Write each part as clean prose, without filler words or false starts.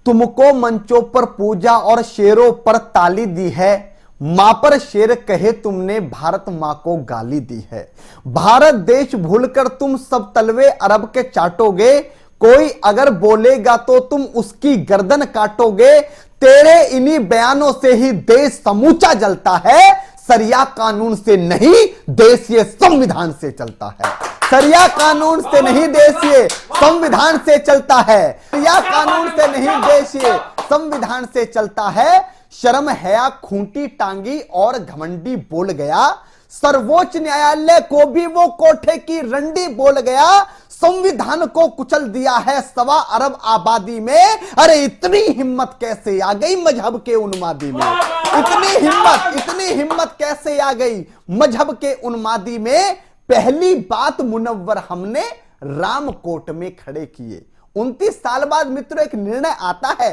तुमको मंचों पर पूजा और शेरों पर ताली दी है, मां पर शेर कहे तुमने भारत मां को गाली दी है। भारत देश भूलकर तुम सब तलवे अरब के चाटोगे, कोई अगर बोलेगा तो तुम उसकी गर्दन काटोगे। तेरे इन्हीं बयानों से ही देश समूचा जलता है, सरिया कानून से नहीं देश ये संविधान से चलता है। सरिया कानून से नहीं देश ये संविधान से चलता है। सरिया कानून से नहीं देश ये संविधान से चलता है। शर्म हया खूंटी टांगी और घमंडी बोल गया, सर्वोच्च न्यायालय को भी वो कोठे की रंडी बोल गया। संविधान को कुचल दिया है 1.25 अरब आबादी में। अरे इतनी हिम्मत कैसे आ गई मजहब के उन्मादी में? इतनी हिम्मत कैसे आ गई मजहब के उन्मादी में? पहली बात मुनव्वर हमने रामकोट में खड़े किए। 29 साल बाद मित्रों एक निर्णय आता है।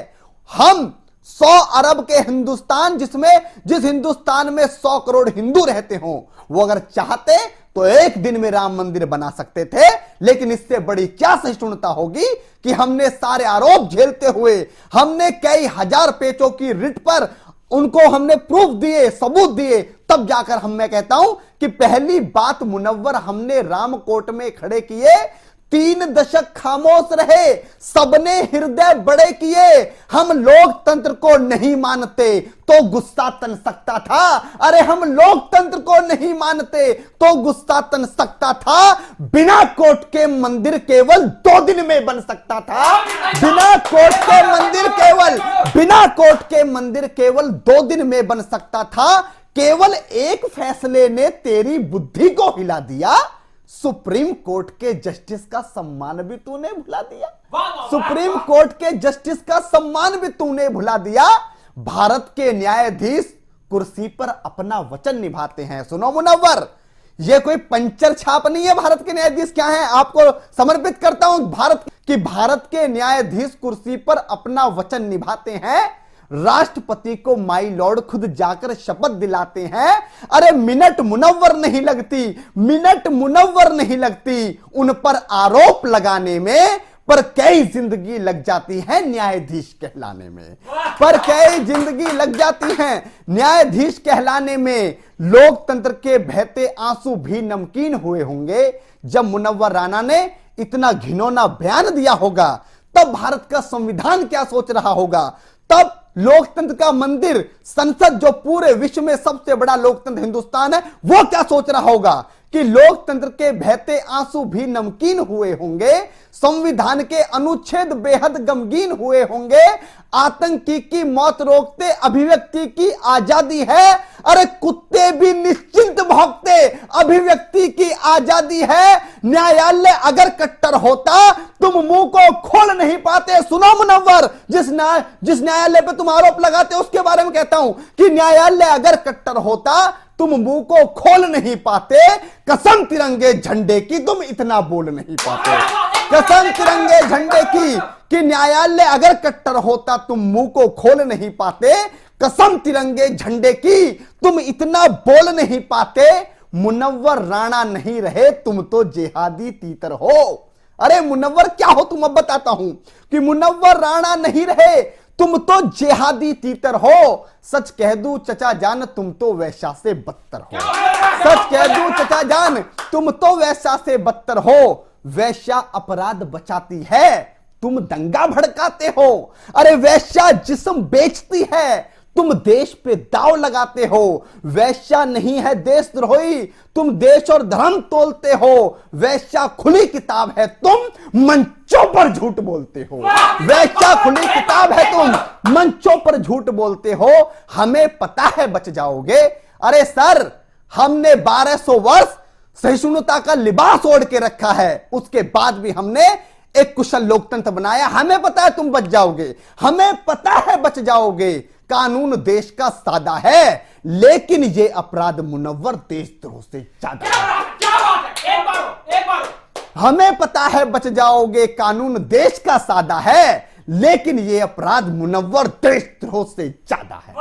हम 100 अरब के हिंदुस्तान, जिस हिंदुस्तान में 100 करोड़ हिंदू रहते हो, वो अगर चाहते तो एक दिन में राम मंदिर बना सकते थे। लेकिन इससे बड़ी क्या सहिष्णुता होगी कि हमने सारे आरोप झेलते हुए, हमने कई हजार पेचों की रिट पर उनको हमने प्रूफ दिए, सबूत दिए, तब जाकर मैं कहता हूं कि पहली बात मुनव्वर हमने रामकोट में खड़े किए। 3 दशक खामोश रहे, सबने हृदय बड़े किए। हम लोकतंत्र को नहीं मानते तो गुस्सा तन सकता था। अरे हम लोकतंत्र को नहीं मानते तो गुस्सा तन सकता था। बिना कोर्ट के मंदिर केवल 2 दिन में बन सकता था। बिना कोर्ट के मंदिर केवल 2 दिन में बन सकता था। केवल एक फैसले ने तेरी बुद्धि को हिला दिया। सुप्रीम कोर्ट के जस्टिस का सम्मान भी तूने भुला दिया। सुप्रीम कोर्ट के जस्टिस का सम्मान भी तूने भुला दिया। भारत के न्यायाधीश कुर्सी पर अपना वचन निभाते हैं। सुनो मुनव्वर, ये कोई पंचर छाप नहीं है। भारत के न्यायाधीश क्या हैं आपको समर्पित करता हूं। भारत के न्यायाधीश कुर्सी पर अपना वचन निभाते हैं। राष्ट्रपति को माई लॉर्ड खुद जाकर शपथ दिलाते हैं। अरे मिनट मुनव्वर नहीं लगती उन पर आरोप लगाने में, पर कई जिंदगी लग जाती है न्यायाधीश कहलाने में। न्यायाधीश कहलाने में। लोकतंत्र के बहते आंसू भी नमकीन हुए होंगे जब मुनव्वर राणा ने इतना घिनौना बयान दिया होगा। तब भारत का संविधान क्या सोच रहा होगा? तब लोकतंत्र का मंदिर, संसद, जो पूरे विश्व में सबसे बड़ा लोकतंत्र हिंदुस्तान है, वो क्या सोच रहा होगा कि लोकतंत्र के बहते आंसू भी नमकीन हुए होंगे। संविधान के अनुच्छेद बेहद गमगीन हुए होंगे। आतंकी की मौत रोकते अभिव्यक्ति की आजादी है। अरे कुत्ते भी निश्चिंत भौंकते अभिव्यक्ति की आजादी है। न्यायालय अगर कट्टर होता तुम मुंह को खोल नहीं पाते। सुनो मुनव्वर, जिस न्यायालय पे तुम आरोप लगाते हो उसके बारे में कहता हूं कि न्यायालय अगर कट्टर होता तुम मुंह को खोल नहीं पाते। कसम तिरंगे झंडे की तुम इतना बोल नहीं पाते। कसम तिरंगे झंडे की कि न्यायालय अगर कट्टर होता तुम मुंह को खोल नहीं पाते। कसम तिरंगे झंडे की तुम इतना बोल नहीं पाते। मुनव्वर राणा नहीं रहे तुम तो जिहादी तीतर हो। अरे मुनव्वर क्या हो तुम? अब बताता हूं कि मुनव्वर राणा नहीं रहे तुम तो जिहादी तीतर हो। सच कह दूं चचा जान तुम तो वैश्या से बदतर हो। सच कह दूं चचा जान तुम तो वैश्या से बदतर हो। वैश्या अपराध बचाती है, तुम दंगा भड़काते हो। अरे वैश्या जिस्म बेचती है, तुम देश पे दाव लगाते हो। वैश्या नहीं है देशद्रोही, तुम देश और धर्म तोलते हो। वैश्या खुली किताब है, तुम मंचों पर झूठ बोलते हो। वैश्या खुली किताब है, तुम मंचों पर झूठ बोलते हो। हमें पता है बच जाओगे। अरे सर, हमने 1200 वर्ष सहिष्णुता का लिबास ओढ़ के रखा है, उसके बाद भी हमने एक कुशल लोकतंत्र बनाया। हमें पता है तुम बच जाओगे, हमें पता है बच जाओगे। कानून देश का सादा है, लेकिन ये अपराध मुनव्वर देशद्रोह से ज्यादा है। हमें पता है बच जाओगे, कानून देश का सादा है, लेकिन ये अपराध मुनव्वर देशद्रोह से ज्यादा है।